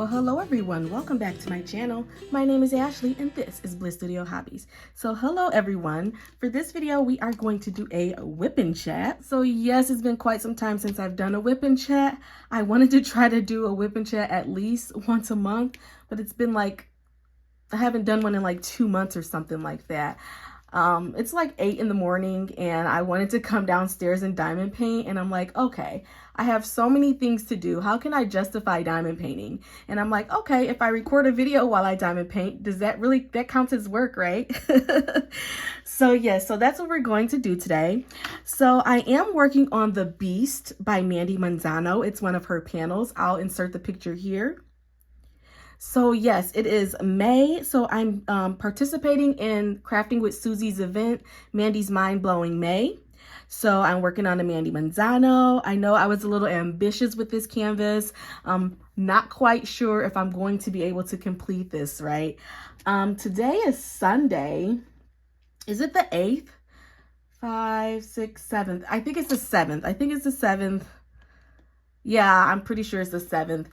Well, hello everyone. Welcome back to my channel. My name is Ashley and this is BlissStudioHobbies. So hello everyone. For this video, we are going to do a WIP Chat. So yes, it's been quite some time since I've done a WIP Chat. I wanted to try to do a WIP Chat at least once a month, but it's been like, I haven't done one in like 2 months or something like that. It's like 8 in the morning and I wanted to come downstairs and diamond paint, and I'm like, okay, I have so many things to do. How can I justify diamond painting? And I'm like, okay, if I record a video while I diamond paint, that counts as work, right? So yes, so that's what we're going to do today. So I am working on The Beast by Mandy Manzano. It's one of her panels. I'll insert the picture here. So yes, it is May. So I'm participating in Crafting with Susie's event, Mandy's Mind Blowing May. So I'm working on a Mandy Manzano. I know I was a little ambitious with this canvas. Not quite sure if I'm going to be able to complete this, right? Today is Sunday. Is it the 8th? 5, 6, 7th. I think it's the 7th. I think it's the 7th. Yeah, I'm pretty sure it's the 7th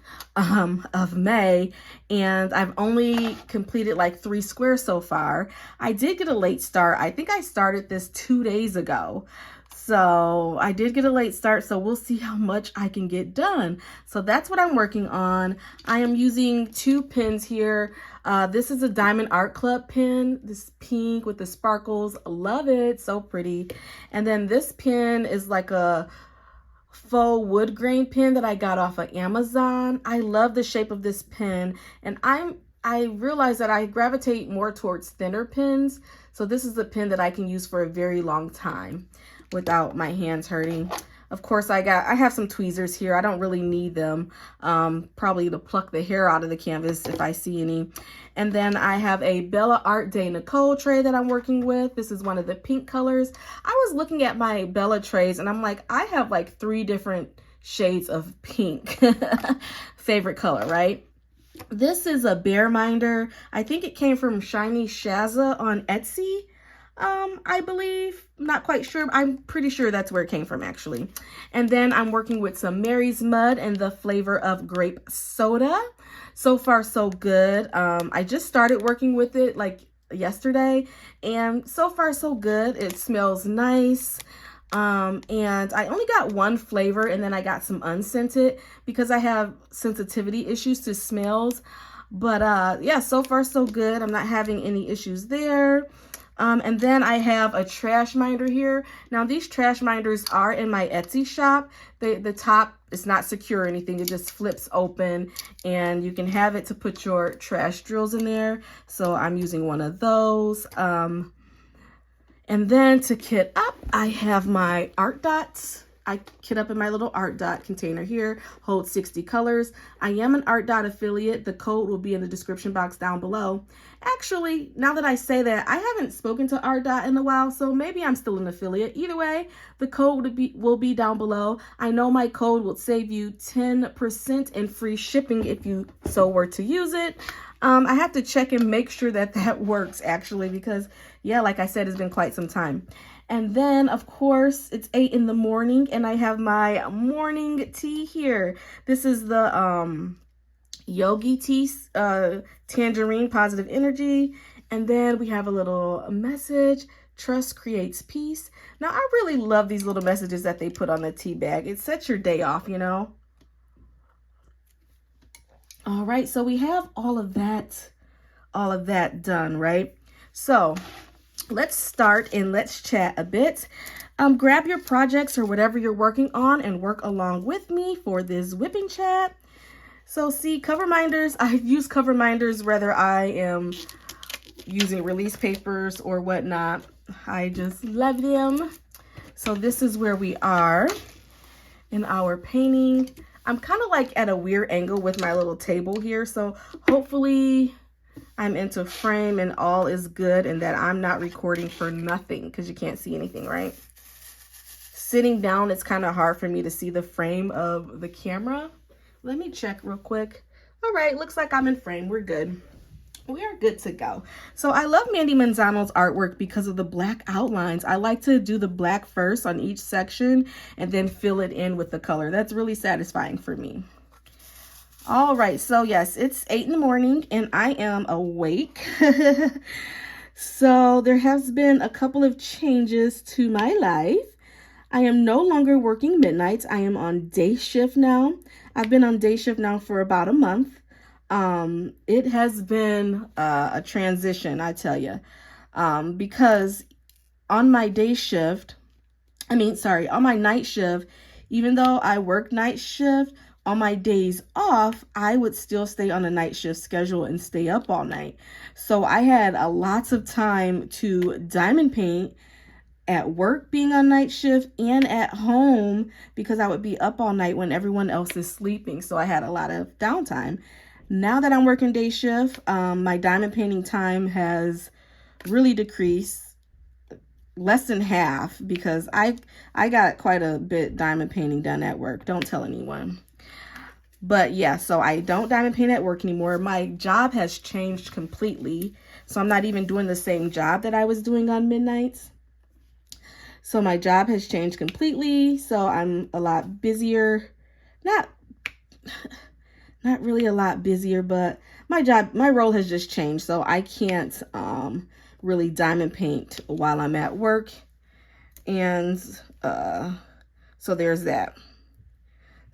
of May, and I've only completed like 3 squares so far. I did get a late start. I think I started this 2 days ago. So I did get a late start, so we'll see how much I can get done. So that's what I'm working on. I am using 2 pens here. This is a Diamond Art Club pen, this pink with the sparkles. Love it, so pretty. And then this pen is like a faux wood grain pen that I got off of Amazon. I love the shape of this pen, and I realize that I gravitate more towards thinner pens, so this is a pen that I can use for a very long time without my hands hurting. Of course, I have some tweezers here. I don't really need them, probably to pluck the hair out of the canvas if I see any. And then I have a Bella Art de Nicole tray that I'm working with. This is one of the pink colors. I was looking at my Bella trays and I'm like, I have like 3 different shades of pink. Favorite color, right? This is a bear minder. I think it came from Shiny Shazza on Etsy. I believe, I'm not quite sure. I'm pretty sure that's where it came from actually. And then I'm working with some Mary's Mud and the flavor of grape soda. So far, so good. I just started working with it like yesterday, and so far, so good. It smells nice. And I only got 1 flavor, and then I got some unscented because I have sensitivity issues to smells. But yeah, so far, so good. I'm not having any issues there. And then I have a trash minder here. Now these trash minders are in my Etsy shop. The top is not secure or anything. It just flips open and you can have it to put your trash drills in there. So I'm using one of those. And then to kit up, I have my art dots. I kit up in my little art dot container here, holds 60 colors. I am an art dot affiliate. The code will be in the description box down below. Actually, now that I say that, I haven't spoken to art dot in a while, so maybe I'm still an affiliate. Either way, the code will be down below. I know my code will save you 10% in free shipping if you so were to use it. I have to check and make sure that that works actually, because yeah, like I said, it's been quite some time. And then, of course, it's 8 in the morning, and I have my morning tea here. This is the Yogi tea, tangerine, positive energy. And then we have a little message, trust creates peace. Now, I really love these little messages that they put on the tea bag. It sets your day off, you know. All right, so we have all of that done, right? So let's start and let's chat a bit. Grab your projects or whatever you're working on and work along with me for this WIP Chat. So see, cover minders, I use cover minders whether I am using release papers or whatnot. I just love them. So this is where we are in our painting. I'm kind of like at a weird angle with my little table here, so hopefully I'm into frame and all is good and that I'm not recording for nothing because you can't see anything, right? Sitting down, it's kind of hard for me to see the frame of the camera. Let me check real quick. All right, looks like I'm in frame. We're good. We are good to go. So I love Mandy Manzano's artwork because of the black outlines. I like to do the black first on each section and then fill it in with the color. That's really satisfying for me. All right, so yes, it's 8 in the morning and I am awake. So there has been a couple of changes to my life. I am no longer working midnights. I am on day shift now. I've been on day shift now for about a month. It has been a transition, I tell you, because on my day shift, on my night shift, even though I work night shift, on my days off, I would still stay on a night shift schedule and stay up all night. So I had lots of time to diamond paint at work being on night shift and at home because I would be up all night when everyone else is sleeping. So I had a lot of downtime. Now that I'm working day shift, my diamond painting time has really decreased, less than half, because I got quite a bit diamond painting done at work. Don't tell anyone. But yeah, so I don't diamond paint at work anymore. My job has changed completely. So I'm not even doing the same job that I was doing on midnights. So my job has changed completely. So I'm a lot busier. Not really a lot busier, but my role has just changed. So I can't really diamond paint while I'm at work. And so there's that.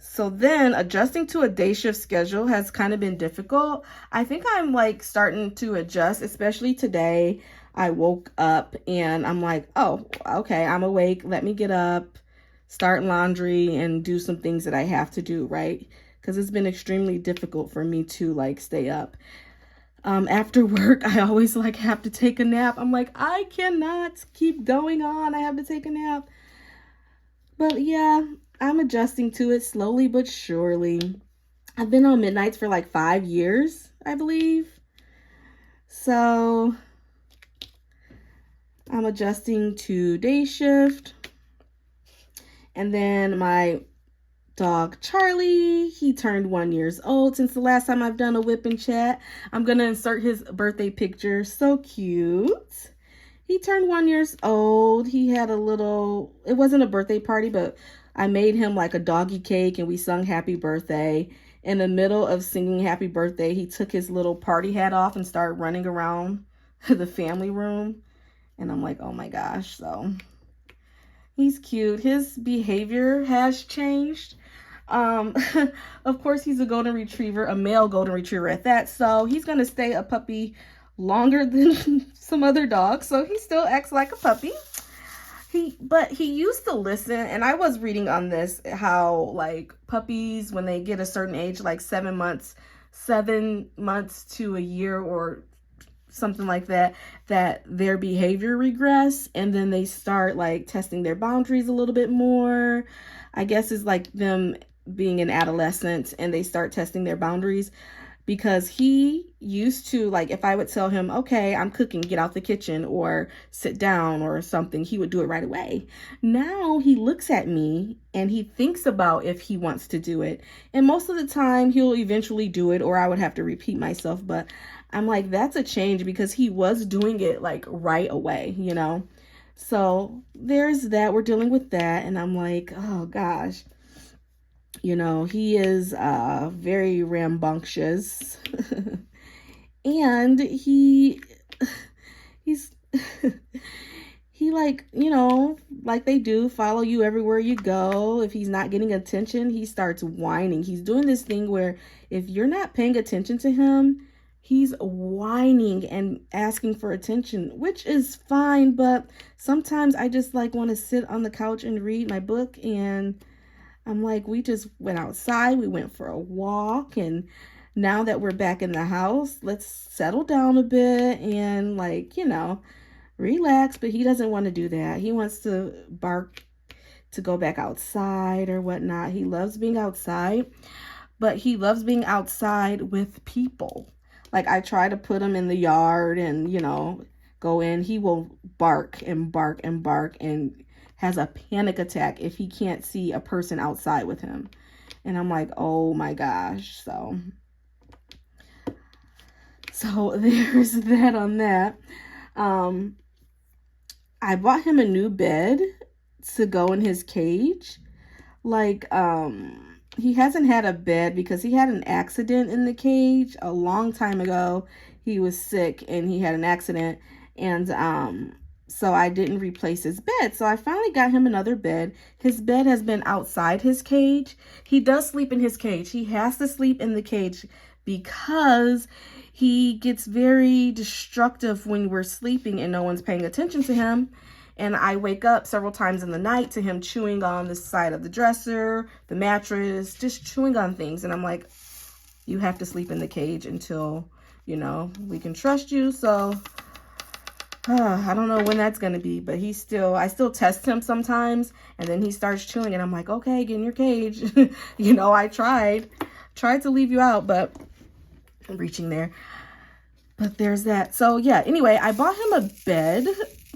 So then adjusting to a day shift schedule has kind of been difficult. I think I'm like starting to adjust, especially today. I woke up and I'm like, oh, okay, I'm awake. Let me get up, start laundry, and do some things that I have to do, right? Because it's been extremely difficult for me to like stay up. After work, I always like have to take a nap. I'm like, I cannot keep going on. I have to take a nap. But yeah, I'm adjusting to it slowly but surely. I've been on midnights for like 5 years, I believe. So I'm adjusting to day shift. And then my dog Charlie, he turned 1 year old since the last time I've done a WIP Chat. I'm going to insert his birthday picture. So cute. He turned 1 year old. He had a little, it wasn't a birthday party, but I made him like a doggy cake and we sung happy birthday. In the middle of singing happy birthday, he took his little party hat off and started running around the family room. And I'm like, oh my gosh. So he's cute. His behavior has changed. Of course, he's a golden retriever, a male golden retriever at that. So he's going to stay a puppy longer than some other dogs. So he still acts like a puppy. But he used to listen, and I was reading on this, how like puppies, when they get a certain age, like 7 months to a year or something like that, that their behavior regress, and then they start like testing their boundaries a little bit more. I guess it's like them being an adolescent and they start testing their boundaries. Because he used to, like, if I would tell him, okay, I'm cooking, get out the kitchen or sit down or something, he would do it right away. Now he looks at me and he thinks about if he wants to do it. And most of the time he'll eventually do it, or I would have to repeat myself. But I'm like, that's a change, because he was doing it like right away, you know? So there's that. We're dealing with that. And I'm like, oh gosh. You know, he is very rambunctious. And he's he, like, you know, like they do, follow you everywhere you go. If he's not getting attention, he starts whining. He's doing this thing where if you're not paying attention to him, he's whining and asking for attention, which is fine. But sometimes I just like want to sit on the couch and read my book. And I'm like, we just went outside, we went for a walk, and now that we're back in the house, let's settle down a bit and, like, you know, relax. But he doesn't want to do that. He wants to bark to go back outside or whatnot. He loves being outside, but he loves being outside with people. Like, I try to put him in the yard and, you know, go in. He will bark and bark and bark and has a panic attack if he can't see a person outside with him. And I'm like, oh my gosh. So there's that on that. I bought him a new bed to go in his cage. Like, he hasn't had a bed because he had an accident in the cage a long time ago. He was sick and he had an accident, and so I didn't replace his bed. So I finally got him another bed. His bed has been outside his cage. He does sleep in his cage. He has to sleep in the cage because he gets very destructive when we're sleeping and no one's paying attention to him. And I wake up several times in the night to him chewing on the side of the dresser, the mattress, just chewing on things. And I'm like, you have to sleep in the cage until, you know, we can trust you. So I don't know when that's going to be, but I still test him sometimes. And then he starts chewing and I'm like, okay, get in your cage. You know, I tried to leave you out, but I'm reaching there. But there's that. So yeah, anyway, I bought him a bed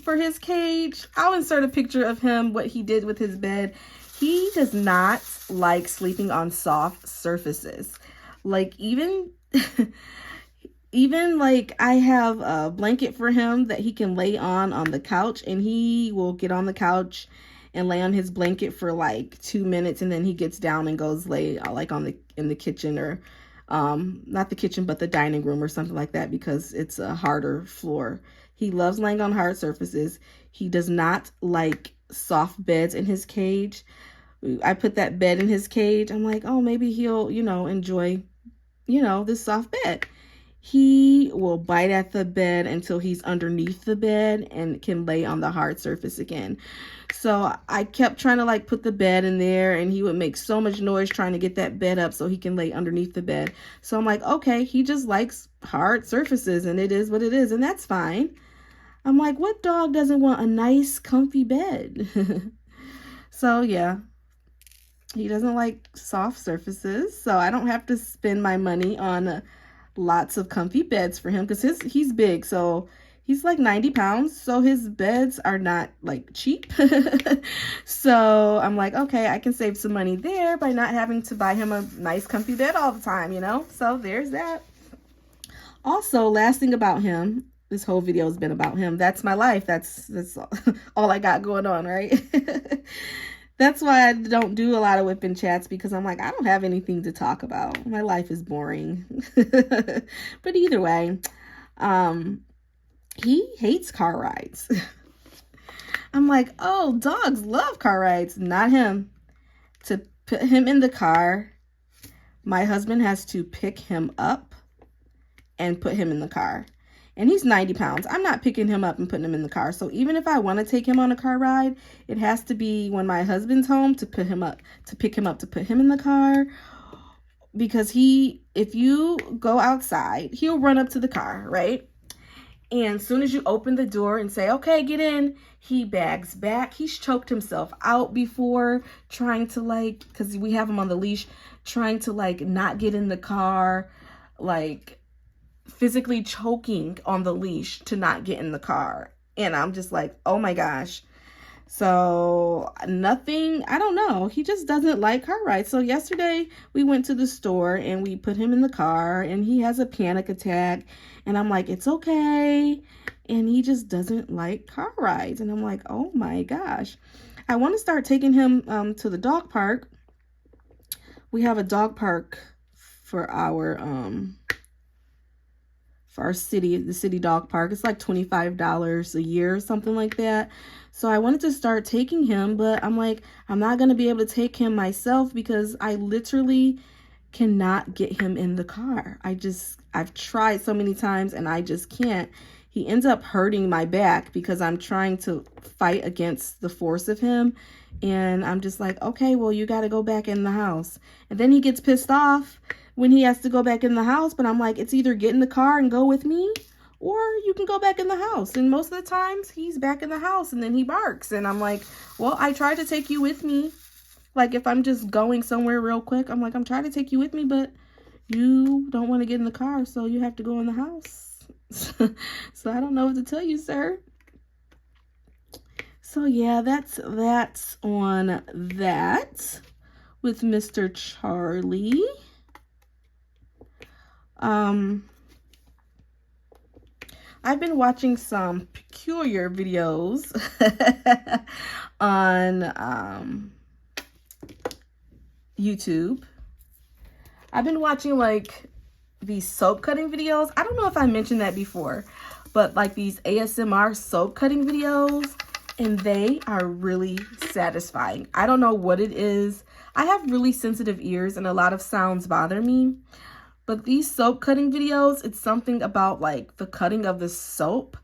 for his cage. I'll insert a picture of him, what he did with his bed. He does not like sleeping on soft surfaces. Like even like I have a blanket for him that he can lay on the couch, and he will get on the couch and lay on his blanket for like 2 minutes, and then he gets down and goes lay like in the kitchen, or not the kitchen but the dining room or something like that, because it's a harder floor. He loves laying on hard surfaces. He does not like soft beds in his cage. I put that bed in his cage. I'm like, oh, maybe he'll, you know, enjoy, you know, this soft bed. He will bite at the bed until he's underneath the bed and can lay on the hard surface again. So I kept trying to like put the bed in there, and he would make so much noise trying to get that bed up so he can lay underneath the bed. So I'm like, okay, he just likes hard surfaces, and it is what it is, and that's fine. I'm like, what dog doesn't want a nice, comfy bed? So yeah, he doesn't like soft surfaces, so I don't have to spend my money on lots of comfy beds for him, because he's big, so he's like 90 pounds, so his beds are not like cheap. So I'm like, okay, I can save some money there by not having to buy him a nice comfy bed all the time, you know? So there's that. Also, last thing about him, this whole video has been about him. That's my life. That's all I got going on, right? That's why I don't do a lot of WIP chats, because I'm like, I don't have anything to talk about. My life is boring. But either way, he hates car rides. I'm like, oh, dogs love car rides. Not him. To put him in the car, my husband has to pick him up and put him in the car. And he's 90 pounds. I'm not picking him up and putting him in the car. So even if I want to take him on a car ride, it has to be when my husband's home to pick him up, to put him in the car. Because if you go outside, he'll run up to the car, right? And as soon as you open the door and say, okay, get in, he bags back. He's choked himself out before trying to like, because we have him on the leash, trying to like not get in the car, like physically choking on the leash to not get in the car. And I'm just like, oh my gosh. So nothing, I don't know. He just doesn't like car rides. So yesterday we went to the store and we put him in the car, and he has a panic attack. And I'm like, it's okay. And he just doesn't like car rides. And I'm like, oh my gosh. I want to start taking him to the dog park. We have a dog park for our city, the city dog park. It's like $25 a year or something like that. So I wanted to start taking him, but I'm like, I'm not going to be able to take him myself because I literally cannot get him in the car. I've tried so many times and I just can't. He ends up hurting my back because I'm trying to fight against the force of him. And I'm just like, okay, well, you got to go back in the house. And then he gets pissed off when he has to go back in the house. But I'm like, it's either get in the car and go with me, or you can go back in the house. And most of the times he's back in the house and then he barks. And I'm like, well, I tried to take you with me. Like if I'm just going somewhere real quick, I'm like, I'm trying to take you with me, but you don't want to get in the car. So you have to go in the house. So I don't know what to tell you, sir. So yeah, that's on that with Mr. Charlie. I've been watching some peculiar videos on YouTube. I've been watching like these soap cutting videos. I don't know if I mentioned that before, but like these ASMR soap cutting videos, and they are really satisfying. I don't know what it is. I have really sensitive ears and a lot of sounds bother me, but these soap cutting videos, it's something about like the cutting of the soap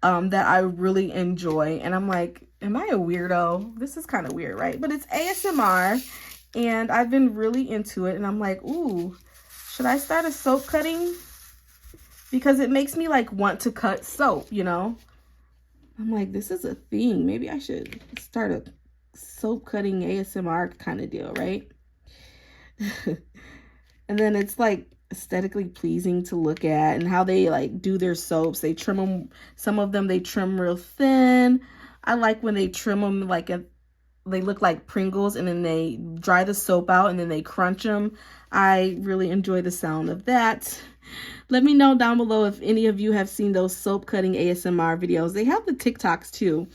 that I really enjoy. And I'm like, am I a weirdo? This is kind of weird, right? But it's ASMR and I've been really into it, and I'm like, ooh, should I start a soap cutting? Because it makes me like want to cut soap, you know? I'm like, this is a thing. Maybe I should start a soap cutting ASMR kind of deal, right? And then it's like aesthetically pleasing to look at, and how they like do their soaps. They trim them. Some of them they trim real thin. I like when they trim them like they look like Pringles, and then they dry the soap out and then they crunch them. I really enjoy the sound of that. Let me know down below if any of you have seen those soap cutting ASMR videos. They have the TikToks too.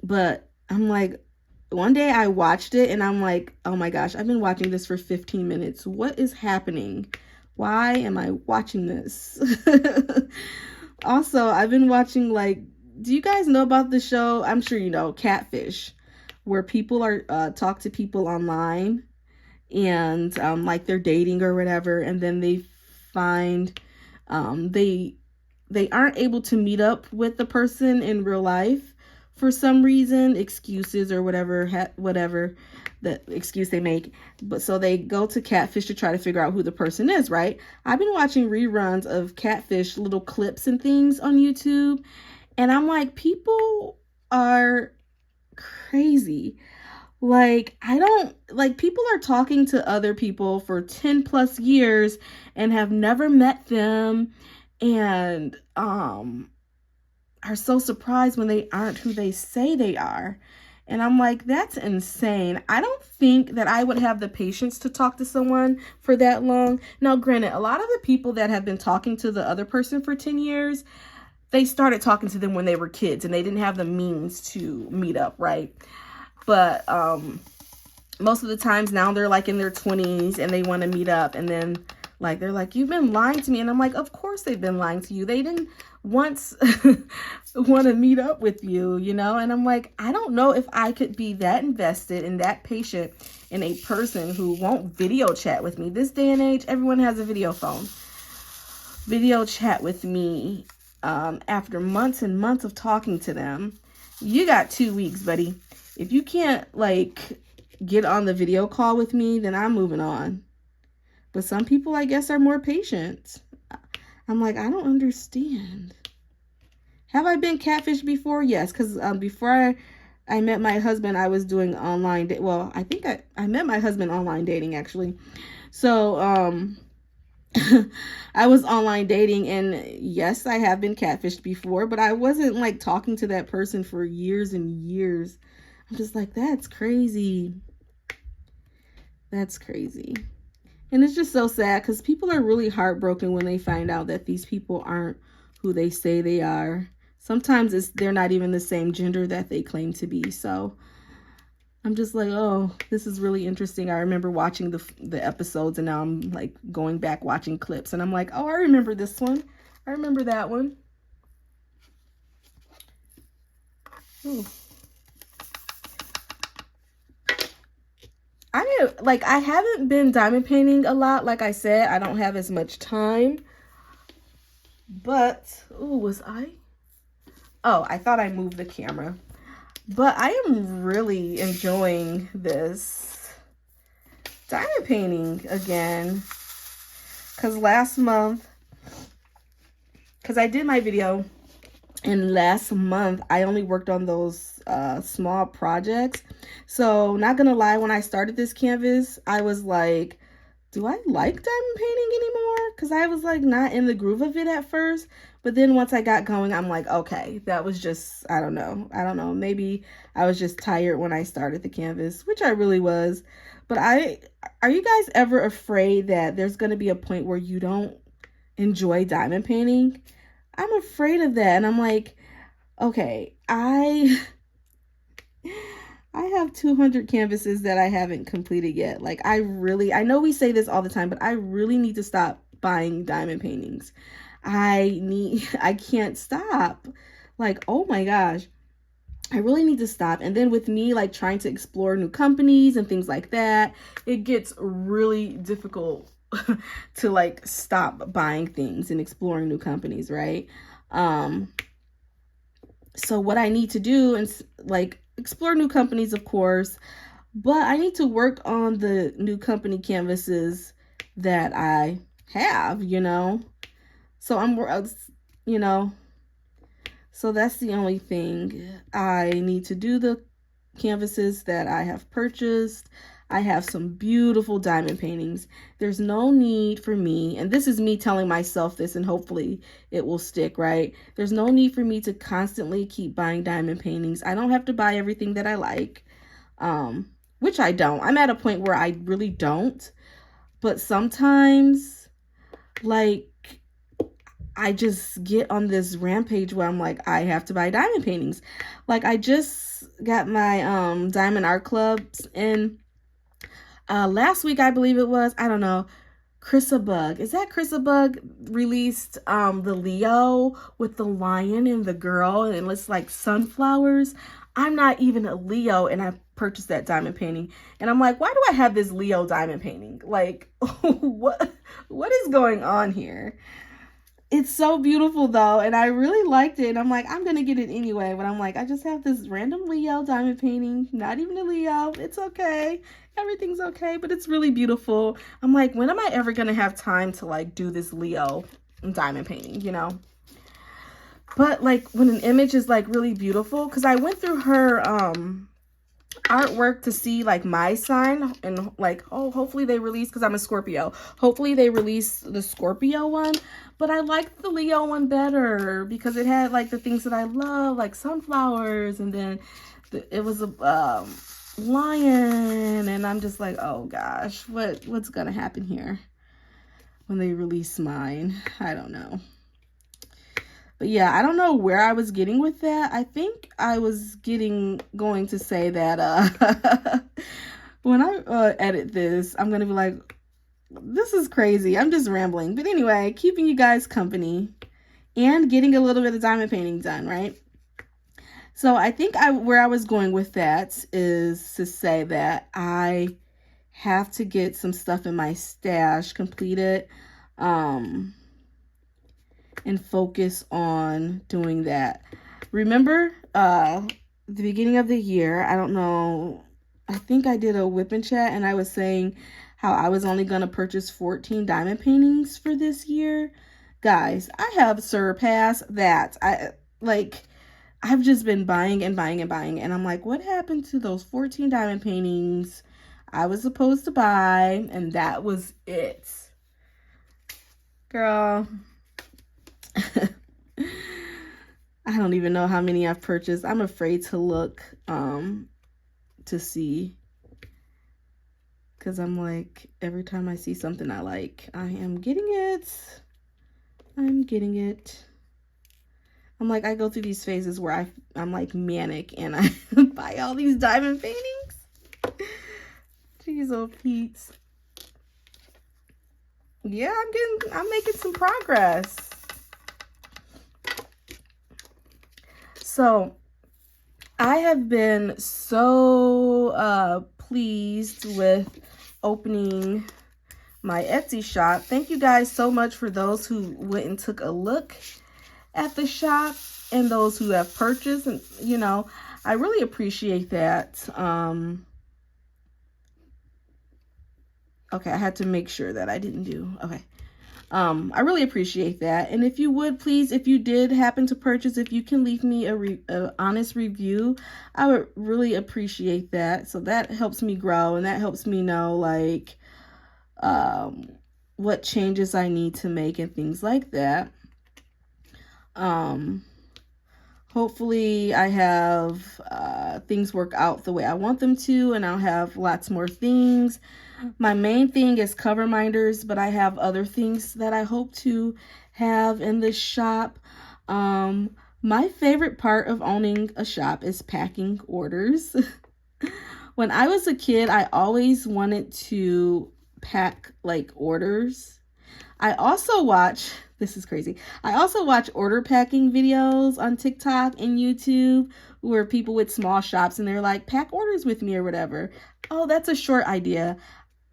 But I'm like, one day I watched it and I'm like, oh my gosh, I've been watching this for 15 minutes. What is happening? Why am I watching this? Also, I've been watching like, do you guys know about the show? I'm sure you know, Catfish, where people are talk to people online, and like they're dating or whatever, and then they find they aren't able to meet up with the person in real life for some reason, excuses or whatever the excuse they make. But so they go to Catfish to try to figure out who the person is, right? I've been watching reruns of Catfish, little clips and things on YouTube, and I'm like, people are crazy. Like, I don't, like, people are talking to other people for 10 plus years and have never met them, and are so surprised when they aren't who they say they are. And I'm like, that's insane. I don't think that I would have the patience to talk to someone for that long. Now, granted, a lot of the people that have been talking to the other person for 10 years, they started talking to them when they were kids and they didn't have the means to meet up, right? But most of the times now they're like in their 20s and they want to meet up, and then like they're like, you've been lying to me. And I'm like, of course they've been lying to you. They didn't once want to meet up with you, you know? And I'm like, I don't know if I could be that invested and that patient in a person who won't video chat with me. This day and age, everyone has a video phone. Video chat with me after months and months of talking to them. You got 2 weeks, buddy. If you can't like get on the video call with me, then I'm moving on. But some people, I guess, are more patient. I'm like, I don't understand. Have I been catfished before? Yes, because before I met my husband, I was doing online. Well, I think I met my husband online dating, actually. So I was online dating, and yes, I have been catfished before, but I wasn't like talking to that person for years and years. I'm just like, that's crazy. That's crazy. And it's just so sad because people are really heartbroken when they find out that these people aren't who they say they are. Sometimes they're not even the same gender that they claim to be. So I'm just like, oh, this is really interesting. I remember watching the episodes, and now I'm like going back watching clips, and I'm like, oh, I remember this one. I remember that one. Ooh. I haven't been diamond painting a lot. Like I said, I don't have as much time. But, ooh, oh, I thought I moved the camera. But I am really enjoying this diamond painting again. Because last month, because I did my video, and last month I only worked on those small projects. So not gonna lie, when I started this canvas, I was like, do I like diamond painting anymore? Because I was like not in the groove of it at first. But then once I got going, I'm like, okay, that was just, I don't know. Maybe I was just tired when I started the canvas, which I really was. But are you guys ever afraid that there's going to be a point where you don't enjoy diamond painting? I'm afraid of that. And I'm like, okay, I have 200 canvases that I haven't completed yet. Like, I know we say this all the time, but I really need to stop buying diamond paintings. I can't stop. Like, oh my gosh. I really need to stop. And then with me, like, trying to explore new companies and things like that, it gets really difficult to, like, stop buying things and exploring new companies, right? So what I need to do is, like, explore new companies, of course, but I need to work on the new company canvases that I have, you know? So you know, so that's the only thing. I need to do the canvases that I have purchased. I have some beautiful diamond paintings. There's no need for me, and this is me telling myself this, and hopefully it will stick, right? There's no need for me to constantly keep buying diamond paintings. I don't have to buy everything that I like, which I don't. I'm at a point where I really don't, but sometimes, like, I just get on this rampage where I'm like, I have to buy diamond paintings. Like, I just got my diamond art clubs in last week, I believe it was. I don't know. Chrisabug. Is that Chrisabug released the Leo with the lion and the girl, and it looks like sunflowers. I'm not even a Leo, and I purchased that diamond painting, and I'm like, why do I have this Leo diamond painting? Like, what is going on here? It's so beautiful though, and I really liked it. And I'm like, I'm gonna get it anyway. But I'm like, I just have this random Leo diamond painting, not even a Leo. It's okay. Everything's okay, but it's really beautiful. I'm like, when am I ever gonna have time to, like, do this Leo diamond painting, you know? But, like, when an image is, like, really beautiful, because I went through her artwork to see, like, my sign, and, like, oh, hopefully they release, because I'm a Scorpio, hopefully they release the Scorpio one. But I liked the Leo one better because it had, like, the things that I love, like sunflowers, and then it was a lion, and I'm just like, oh gosh, what's gonna happen here when they release mine? I don't know. But yeah, I don't know where I was getting with that. I think I was going to say that when I edit this, I'm gonna be like, this is crazy. I'm just rambling. But anyway, keeping you guys company and getting a little bit of diamond painting done, right? So I think where I was going with that is to say that I have to get some stuff in my stash completed, and focus on doing that. Remember, the beginning of the year, I don't know, I think I did a WIP Chat, and I was saying how I was only going to purchase 14 diamond paintings for this year. Guys, I have surpassed that. I've just been buying and buying and buying, and I'm like, what happened to those 14 diamond paintings I was supposed to buy? And that was it. Girl, I don't even know how many I've purchased. I'm afraid to look to see, because I'm like, every time I see something I like, I am getting it. I'm getting it. I'm like, I go through these phases where I'm like manic, and I buy all these diamond paintings. Jeez, oh Pete. Yeah, I'm making some progress. So I have been so pleased with opening my Etsy shop. Thank you guys so much for those who went and took a look at the shop and those who have purchased, and you know, I really appreciate that. Okay, I had to make sure that I didn't do, okay. I really appreciate that. And if you would, please, if you did happen to purchase, if you can leave me a honest review, I would really appreciate that. So that helps me grow, and that helps me know, like, what changes I need to make and things like that. Hopefully I have things work out the way I want them to, and I'll have lots more things. My main thing is cover minders, but I have other things that I hope to have in this shop. My favorite part of owning a shop is packing orders. When I was a kid, I always wanted to pack like orders. I also watch, this is crazy. I also watch order packing videos on TikTok and YouTube where people with small shops and they're like, pack orders with me or whatever. Oh, that's a short idea.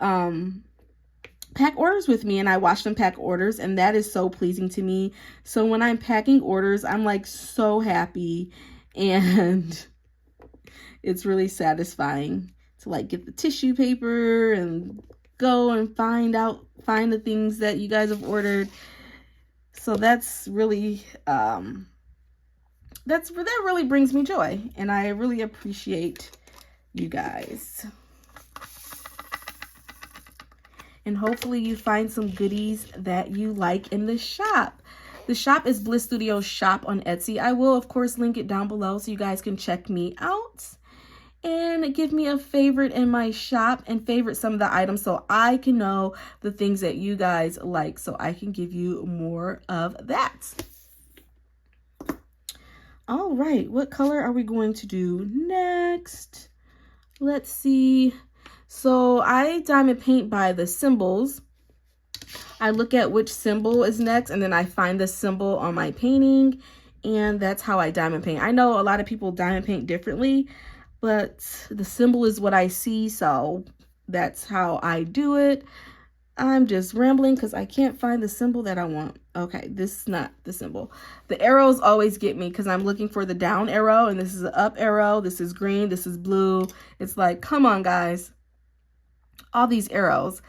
Pack orders with me, and I watch them pack orders, and that is so pleasing to me. So when I'm packing orders, I'm like so happy, and it's really satisfying to like get the tissue paper and go and find the things that you guys have ordered. So that's really that really brings me joy, and I really appreciate you guys. And hopefully you find some goodies that you like in the shop. The shop is Bliss Studio Shop on Etsy. I will, of course, link it down below so you guys can check me out and give me a favorite in my shop and favorite some of the items so I can know the things that you guys like so I can give you more of that. All right, what color are we going to do next? Let's see. So I diamond paint by the symbols. I look at which symbol is next, and then I find the symbol on my painting, and that's how I diamond paint. I know a lot of people diamond paint differently, but the symbol is what I see, so that's how I do it. I'm just rambling because I can't find the symbol that I want. Okay, this is not the symbol. The arrows always get me because I'm looking for the down arrow, and this is the up arrow. This is green. This is blue. It's like, come on, guys. All these arrows.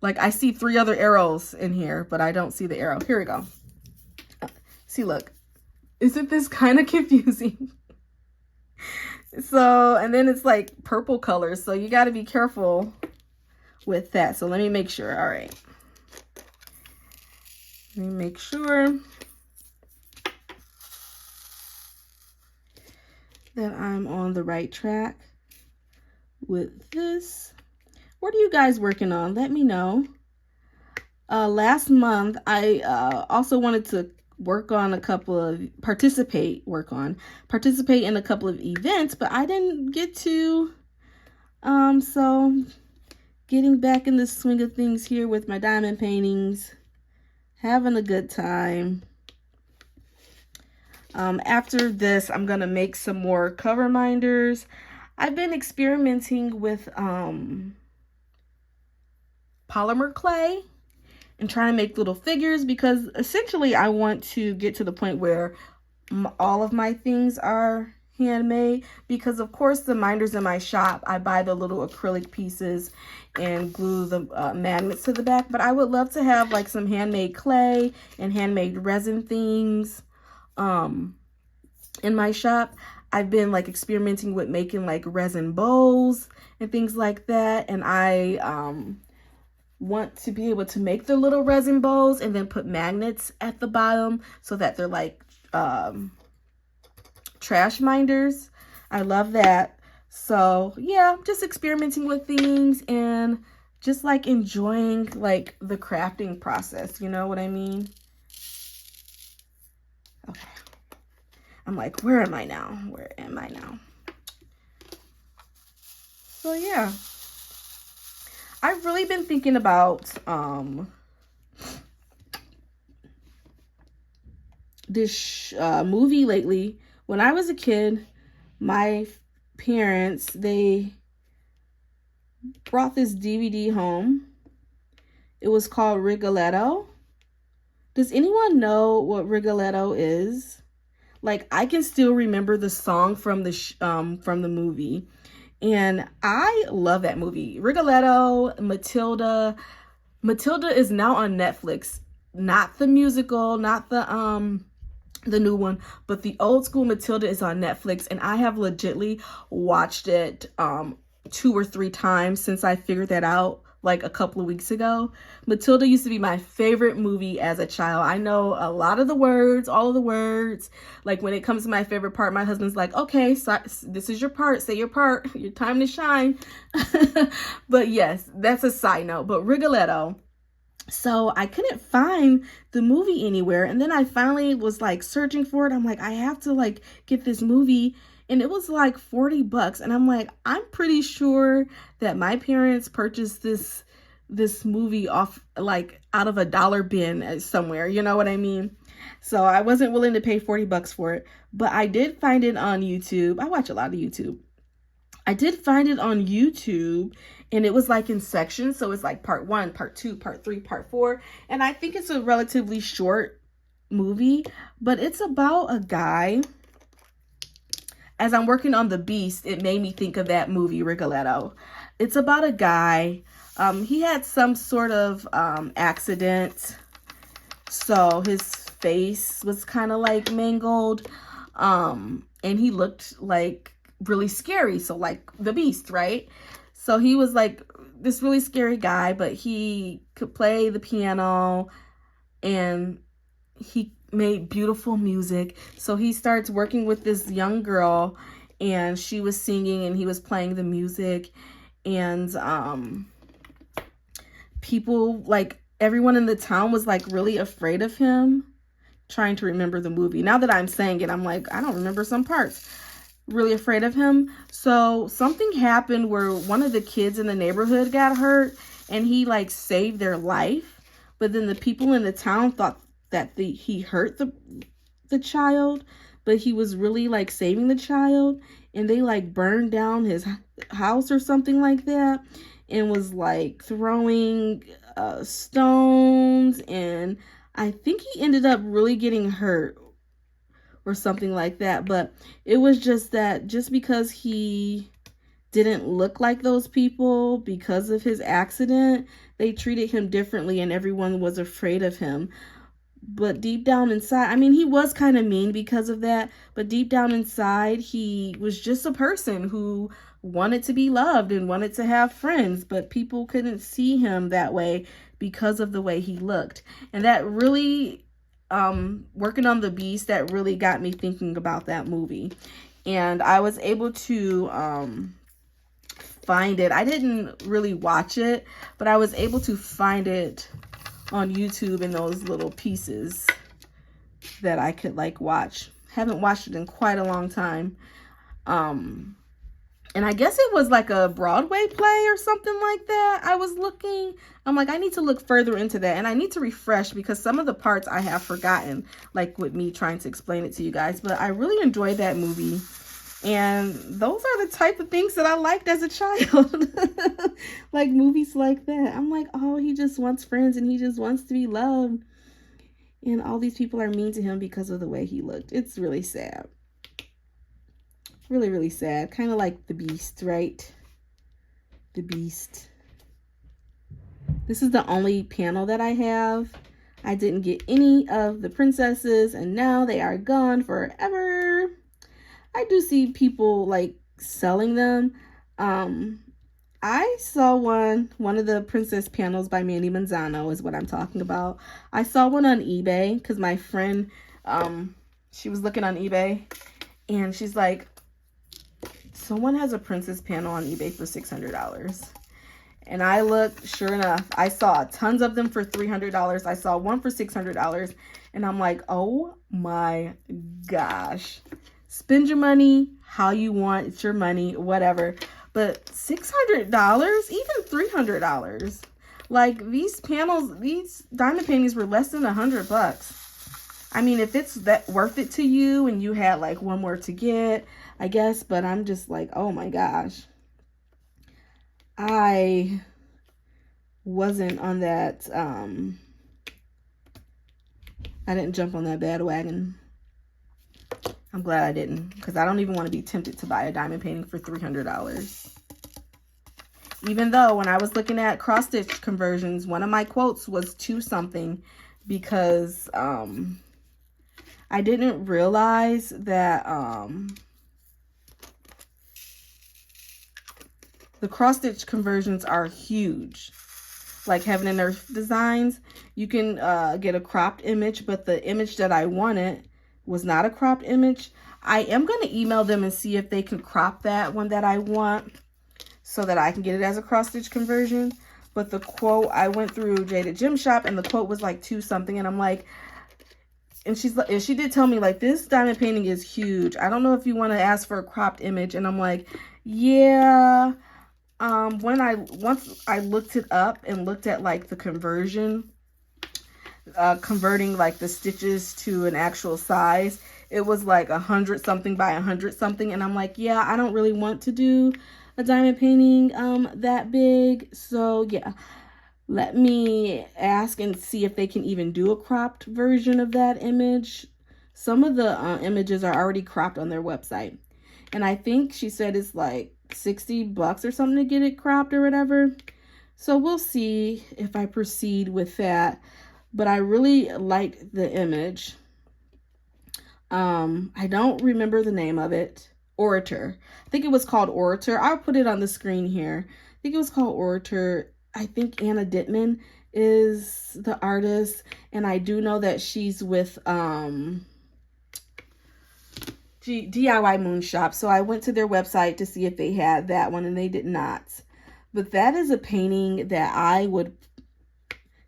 Like, I see 3 other arrows in here, but I don't see the arrow. Here we go. See, look. Isn't this kind of confusing? So, and then it's like purple colors, so you got to be careful with that. So let me make sure. All right. Let me make sure that I'm on the right track with this. What are you guys working on? Let me know. Last month, I also wanted to participate in a couple of events, but I didn't get to. So getting back in the swing of things here with my diamond paintings, having a good time. After this, I'm gonna make some more cover minders. I've been experimenting with polymer clay and trying to make little figures because essentially I want to get to the point where all of my things are handmade, because of course the minders in my shop, I buy the little acrylic pieces and glue the magnets to the back, but I would love to have like some handmade clay and handmade resin things in my shop. I've been like experimenting with making like resin bowls and things like that, and I want to be able to make the little resin bowls and then put magnets at the bottom so that they're like trash minders. I love that. So yeah, just experimenting with things and just like enjoying like the crafting process, you know what I mean? Okay. I'm like, where am I now? Where am I now? So yeah. I've really been thinking about this movie lately. When I was a kid, my parents, they brought this DVD home. It was called Rigoletto. Does anyone know what Rigoletto is? Like, I can still remember the song from the movie. And I love that movie. Rigoletto, Matilda. Matilda is now on Netflix. Not the musical, not the new one, but the old school Matilda is on Netflix, and I have legitly watched it 2 or 3 times since I figured that out like a couple of weeks ago. Matilda used to be my favorite movie as a child. I know a lot of the words, all of the words. Like when it comes to my favorite part, my husband's like, okay, so this is your part, say your part, your time to shine. But yes, that's a side note. But Rigoletto. So I couldn't find the movie anywhere. And then I finally was like searching for it. I'm like, I have to like get this movie. and it was like 40 bucks. And I'm like, I'm pretty sure that my parents purchased this movie off, like, out of a dollar bin somewhere, you know what I mean? So I wasn't willing to pay 40 bucks for it, but I did find it on YouTube. I watch a lot of YouTube. I did find it on YouTube, and it was like in sections. So it's like part 1, part 2, part 3, part 4. And I think it's a relatively short movie, but it's about a guy. As I'm working on The Beast, it made me think of that movie, Rigoletto. It's about a guy. He had some sort of accident, so his face was kind of like mangled, and he looked like really scary, so like the Beast, right? So he was like this really scary guy, but he could play the piano, and he made beautiful music. So he starts working with this young girl, and she was singing and he was playing the music, and people, like, everyone in the town was like really afraid of him. Trying to remember the movie. Now that I'm saying it, I'm like, I don't remember some parts. Really afraid of him. So something happened where one of the kids in the neighborhood got hurt, and he like saved their life. But then the people in the town thought that he hurt the child, but he was really like saving the child, and they like burned down his house or something like that, and was like throwing stones, and I think he ended up really getting hurt or something like that. But it was just that just because he didn't look like those people because of his accident, they treated him differently, and everyone was afraid of him. But deep down inside, I mean, he was kind of mean because of that, but deep down inside, he was just a person who wanted to be loved and wanted to have friends, but people couldn't see him that way because of the way he looked. And that really, working on The Beast, that really got me thinking about that movie. And I was able to find it. I didn't really watch it, but I was able to find it on YouTube in those little pieces that I could like watch. Haven't watched it in quite a long time. And I guess it was like a Broadway play or something like that. I was looking, I'm like, I need to look further into that, and I need to refresh because some of the parts I have forgotten, like with me trying to explain it to you guys. But I really enjoyed that movie. And those are the type of things that I liked as a child. Like movies like that. I'm like, oh, he just wants friends and he just wants to be loved. And all these people are mean to him because of the way he looked. It's really sad. Really, really sad. Kind of like The Beast, right? The Beast. This is the only panel that I have. I didn't get any of the princesses, and now they are gone forever. I do see people like selling them. I saw one of the princess panels by Mandy Manzano is what I'm talking about. I saw one on eBay because my friend, she was looking on eBay, and she's like, someone has a princess panel on eBay for $600. And I looked, sure enough, I saw tons of them for $300. I saw one for $600, and I'm like, oh my gosh. Spend your money how you want. It's your money, whatever. But $600, even $300. Like these panels, these diamond paintings were less than $100. I mean, if it's that worth it to you and you had like one more to get, I guess. But I'm just like, oh my gosh. I wasn't on that. I didn't jump on that bandwagon. I'm glad I didn't, because I don't even want to be tempted to buy a diamond painting for $300. Even though when I was looking at cross stitch conversions, one of my quotes was 2 something, because I didn't realize that the cross stitch conversions are huge. Like Heaven and Earth Designs, you can get a cropped image, but the image that I wanted was not a cropped image. I am going to email them and see if they can crop that one that I want so that I can get it as a cross stitch conversion. But the quote, I went through Jaded Gem Shop and the quote was like 2 something, and I'm like, and she did tell me, like, this diamond painting is huge. I don't know if you want to ask for a cropped image. And I'm like, yeah. Once I looked it up and looked at, like, the conversion, converting, like, the stitches to an actual size, it was like 100 something by 100 something. And I'm like, yeah, I don't really want to do a diamond painting that big. So yeah, let me ask and see if they can even do a cropped version of that image. Some of the images are already cropped on their website. And I think she said it's like $60 or something to get it cropped or whatever. So we'll see if I proceed with that. But I really liked the image. I don't remember the name of it. Orator. I think it was called Orator. I'll put it on the screen here. I think it was called Orator. I think Anna Dittman is the artist. And I do know that she's with DIY Moon Shop. So I went to their website to see if they had that one, and they did not. But that is a painting that I would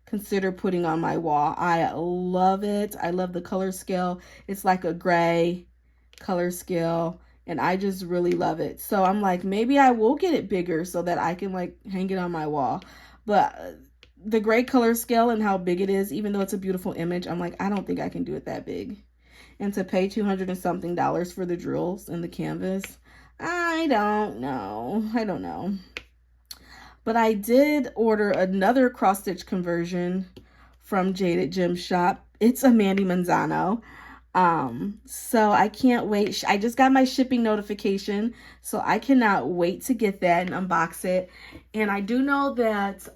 consider putting on my wall. I love it. I love the color scale. It's like a gray color scale, and I just really love it. So I'm like, maybe I will get it bigger so that I can, like, hang it on my wall. But the gray color scale and how big it is, even though it's a beautiful image, I'm like, I don't think I can do it that big. And to pay $200 and something for the drills and the canvas, I don't know. But I did order another cross stitch conversion from Jaded Gem Shop. It's a Mandy Manzano. So I can't wait. I just got my shipping notification, so I cannot wait to get that and unbox it. And I do know that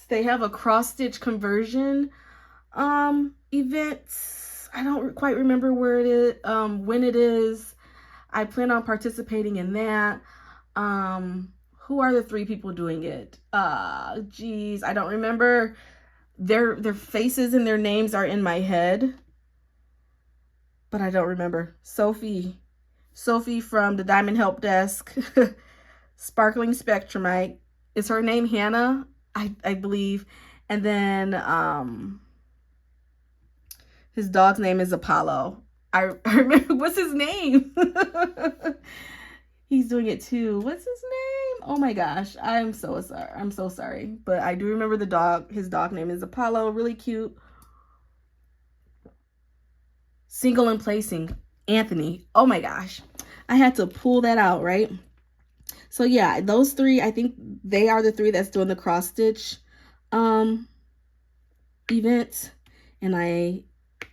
they have a cross stitch conversion event. I don't quite remember where it is, when it is. I plan on participating in that. Who are the 3 people doing it? Geez, I don't remember. Their faces and their names are in my head, but I don't remember. Sophie from the Diamond Help Desk, Sparkling Spectrumite. Is her name Hannah? I believe. And then his dog's name is Apollo. I remember, what's his name? He's doing it too. What's his name? Oh my gosh. I'm so sorry. I'm so sorry. But I do remember the dog. His dog name is Apollo. Really cute. Single and Placing. Anthony. Oh my gosh. I had to pull that out, right? So yeah, those 3, I think they are the 3 that's doing the cross stitch event. And I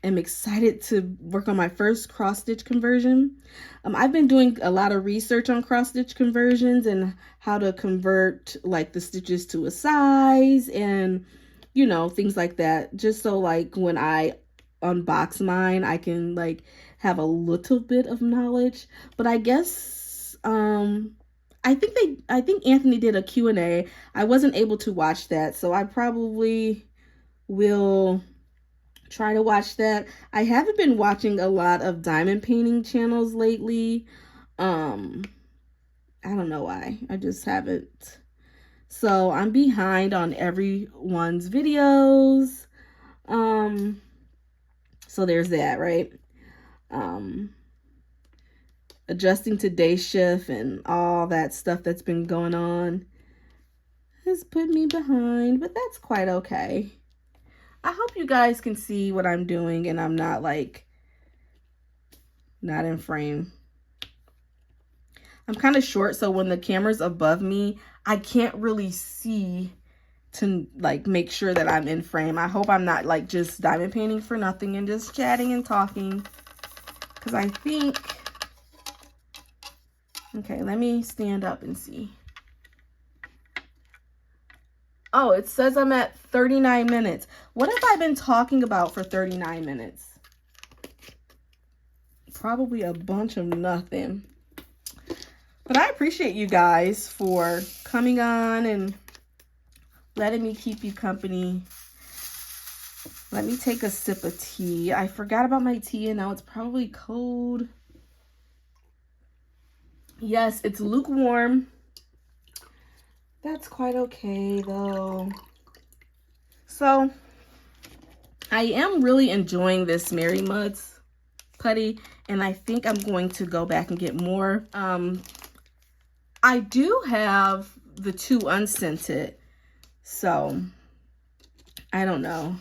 am excited to work on my first cross stitch conversion. I've been doing a lot of research on cross stitch conversions and how to convert, like, the stitches to a size and, you know, things like that, just so, like, when I unbox mine, I can, like, have a little bit of knowledge. But I guess I think Anthony did a Q&A. I wasn't able to watch that, so I probably will try to watch that. I haven't been watching a lot of diamond painting channels lately. I don't know why. I just haven't. So I'm behind on everyone's videos. So there's that, right? Adjusting to day shift and all that stuff that's been going on has put me behind, but that's quite okay. I hope you guys can see what I'm doing and I'm not, like, not in frame. I'm kind of short, so when the camera's above me, I can't really see to, like, make sure that I'm in frame. I hope I'm not, like, just diamond painting for nothing and just chatting and talking, because I think, okay, let me stand up and see. Oh, it says I'm at 39 minutes. What have I been talking about for 39 minutes? Probably a bunch of nothing. But I appreciate you guys for coming on and letting me keep you company. Let me take a sip of tea. I forgot about my tea and now it's probably cold. Yes, it's lukewarm. That's quite okay though. So I am really enjoying this Mary Muds putty, and I think I'm going to go back and get more. I do have the 2 unscented, so I don't know.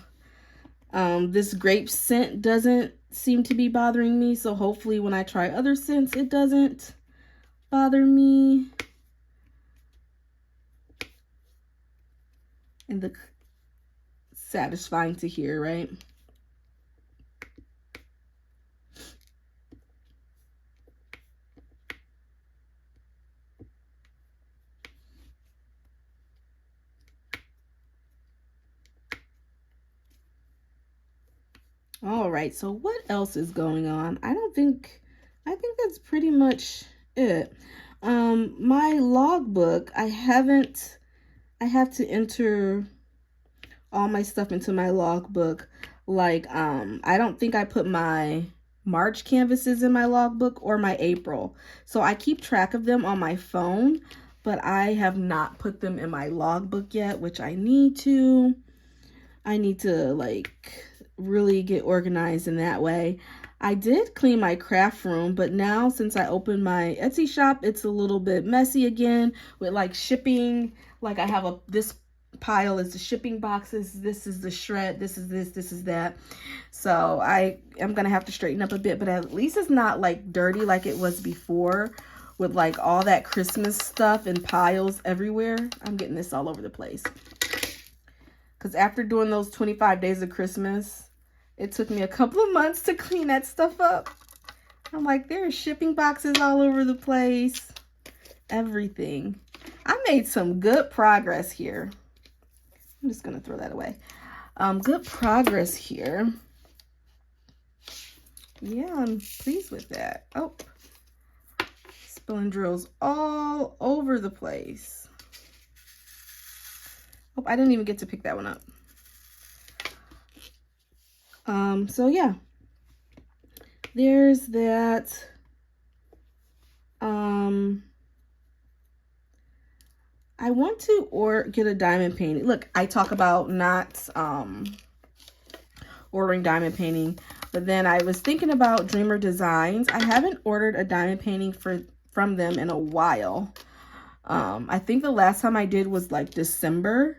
This grape scent doesn't seem to be bothering me, so hopefully when I try other scents, it doesn't bother me. And the satisfying to hear, right? All right, so what else is going on? I think that's pretty much it. My logbook, I have to enter all my stuff into my logbook. Like, I don't think I put my March canvases in my logbook or my April. So I keep track of them on my phone, but I have not put them in my logbook yet, which I need to. I need to like really get organized in that way. I did clean my craft room, but now since I opened my Etsy shop, it's a little bit messy again with like shipping. Like I have this pile is the shipping boxes, this is the shred, this is this is that. So I am gonna have to straighten up a bit, but at least it's not like dirty like it was before with like all that Christmas stuff and piles everywhere. I'm getting this all over the place. Because after doing those 25 days of Christmas, it took me a couple of months to clean that stuff up. I'm like, there are shipping boxes all over the place. Everything. I made some good progress here. I'm just going to throw that away. Good progress here. Yeah, I'm pleased with that. Oh, spilling drills all over the place. Oh, I didn't even get to pick that one up. So yeah, there's that. I want to get a diamond painting. Look, I talk about not ordering diamond painting, but then I was thinking about Dreamer Designs. I haven't ordered a diamond painting from them in a while. I think the last time I did was like December.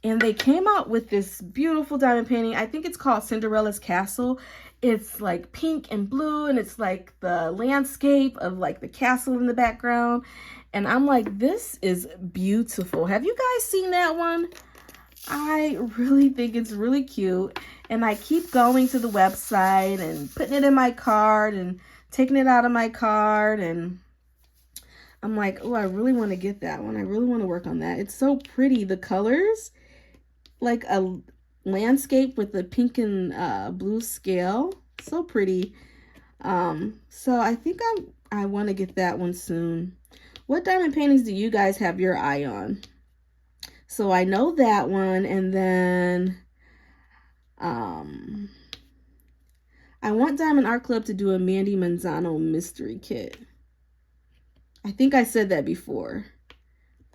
And they came out with this beautiful diamond painting. I think it's called Cinderella's Castle. It's like pink and blue, and it's like the landscape of like the castle in the background. And I'm like, this is beautiful. Have you guys seen that one? I really think it's really cute. And I keep going to the website and putting it in my cart and taking it out of my cart. And I'm like, oh, I really want to get that one. I really want to work on that. It's so pretty. The colors, like a landscape with the pink and blue scale. So pretty. So I think I want to get that one soon. What diamond paintings do you guys have your eye on? So I know that one, and then I want Diamond Art Club to do a Mandy Manzano mystery kit. I think I said that before.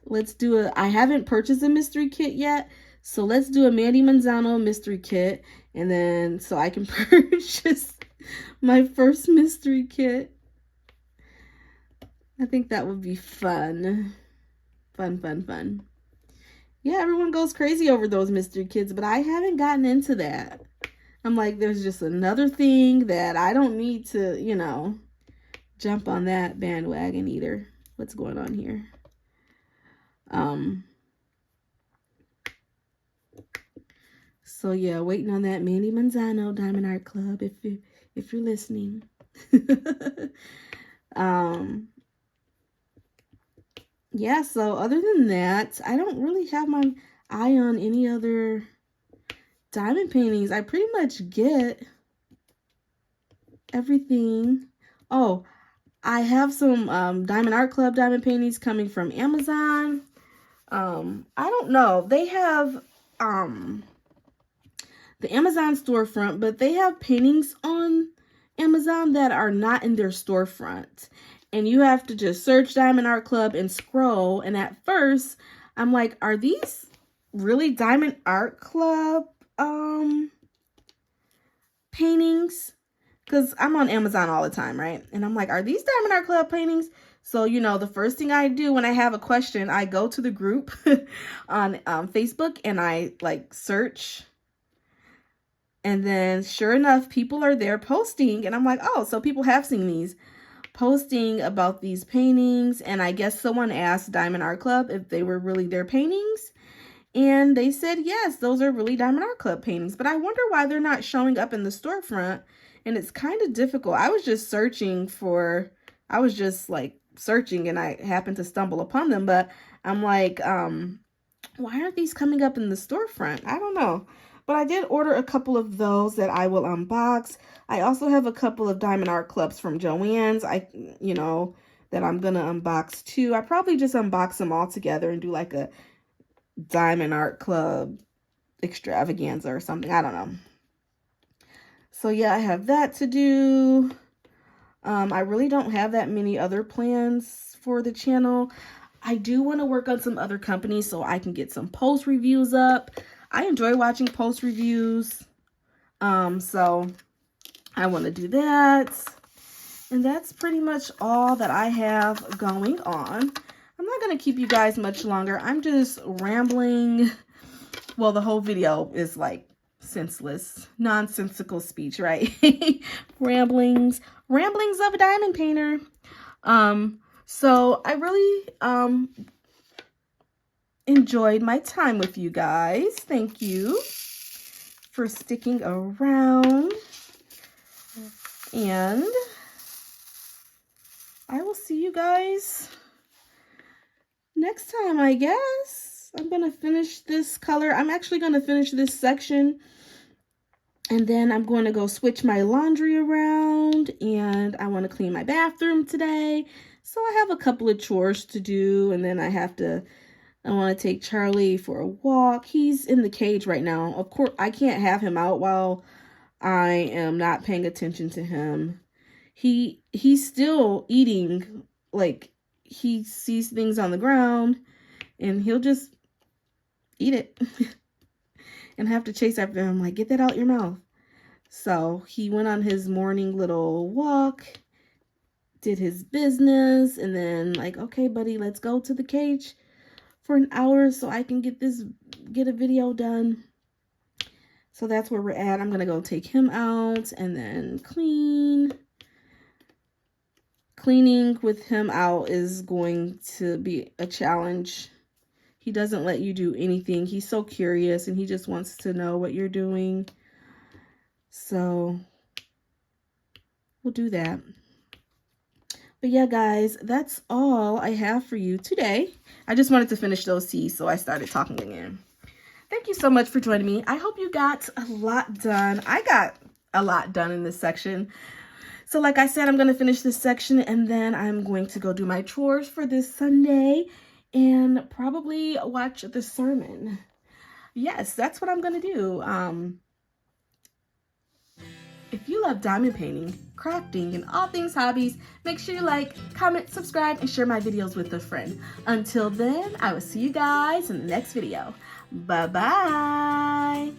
Let's do I haven't purchased a mystery kit yet, so let's do a Mandy Manzano mystery kit, and then so I can purchase my first mystery kit. I think that would be fun. Fun. Yeah, everyone goes crazy over those mystery kits, but I haven't gotten into that. I'm like, there's just another thing that I don't need to, you know, jump on that bandwagon either. What's going on here? So yeah, waiting on that Mandy Manzano Diamond Art Club if you're listening. Yeah, so other than that, I don't really have my eye on any other diamond paintings. I pretty much get everything. Oh, I have some Diamond Art Club diamond paintings coming from Amazon. I don't know. They have the Amazon storefront, but they have paintings on Amazon that are not in their storefront. And you have to just search Diamond Art Club and scroll. And at first, I'm like, are these really Diamond Art Club paintings, because I'm on Amazon all the time, right? And I'm like, are these Diamond Art Club paintings? So, you know, the first thing I do when I have a question, I go to the group on Facebook and I like search. And then sure enough, people are there posting. And I'm like, oh, so people have seen these, posting about these paintings. And I guess someone asked Diamond Art Club if they were really their paintings. And they said, yes, those are really Diamond Art Club paintings. But I wonder why they're not showing up in the storefront. And it's kind of difficult. I was just searching and I happened to stumble upon them. But I'm like, why aren't these coming up in the storefront? I don't know. But I did order a couple of those that I will unbox. I also have a couple of Diamond Art Clubs from Joann's, that I'm going to unbox too. I probably just unbox them all together and do like a Diamond Art Club extravaganza or something. I don't know. So yeah, I have that to do. I really don't have that many other plans for the channel. I do want to work on some other companies so I can get some post reviews up. I enjoy watching post reviews. So I want to do that. And that's pretty much all that I have going on. I'm not going to keep you guys much longer. I'm just rambling. Well, the whole video is like senseless, nonsensical speech, right? Ramblings of a diamond painter. So I really enjoyed my time with you guys. Thank you for sticking around. And I will see you guys next time, I guess. I'm going to finish this color. I'm actually going to finish this section. And then I'm going to go switch my laundry around. And I want to clean my bathroom today. So I have a couple of chores to do. And then I want to take Charlie for a walk. He's in the cage right now. Of course, I can't have him out while I am not paying attention to him. He's still eating. Like, he sees things on the ground and he'll just eat it and have to chase after him. Like, get that out your mouth. So he went on his morning little walk, did his business, and then like, okay, buddy, let's go to the cage for an hour so I can get a video done. So that's where we're at. I'm gonna go take him out and then clean. Cleaning with him out is going to be a challenge. He doesn't let you do anything. He's so curious and he just wants to know what you're doing. So we'll do that. But yeah, guys, that's all I have for you today. I just wanted to finish those teas, so I started talking again. Thank you so much for joining me. I hope you got a lot done. I got a lot done in this section. So like I said, I'm going to finish this section and then I'm going to go do my chores for this Sunday and probably watch the sermon. Yes, that's what I'm going to do. If you love diamond painting, crafting, and all things hobbies, make sure you like, comment, subscribe, and share my videos with a friend. Until then, I will see you guys in the next video. Bye-bye.